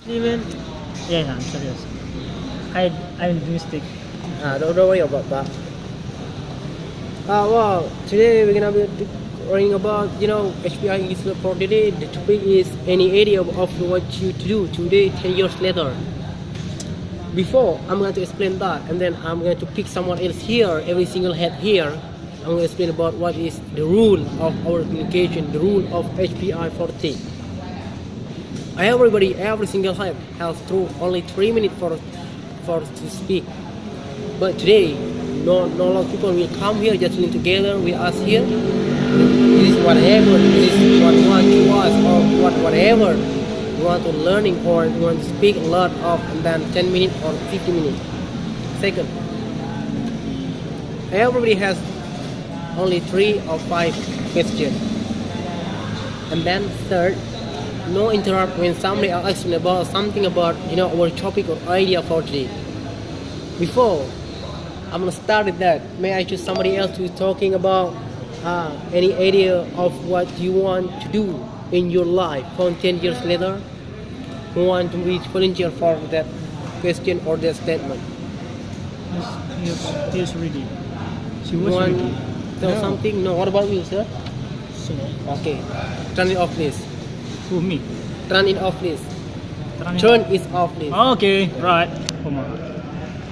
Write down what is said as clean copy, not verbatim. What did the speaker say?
Even? Yeah, I'm serious. I'm mistake. Don't worry about that. Well, today we're gonna be talking about HPI is for today. The topic is any idea of what you to do today, 10 years later. Before I'm going to explain that, and then I'm going to pick someone else here, every single head here. I'm going to explain about what is the rule of our communication, the rule of HPI 40. Every single head has through only 3 minutes for to speak. But today, no lot of people will come here just live together with us here. This is whatever, this is what you want to us or whatever you want to learning or you want to speak a lot of and then 10 minutes or 50 minutes. Second, everybody has only 3 or 5 questions. And then third, no interrupt when somebody asks me about something about our topic or idea for today. Before I'm gonna start with that, may I choose somebody else who's talking about any idea of what you want to do in your life from 10 years later? Who want to be volunteer for that question or that statement? He's ready. She You was want ready. to tell something? No. What about you, sir? So, Okay. Turn it off, please. who me? Turn it off, please. Turn it Turn it off, please. Okay, right. Come on.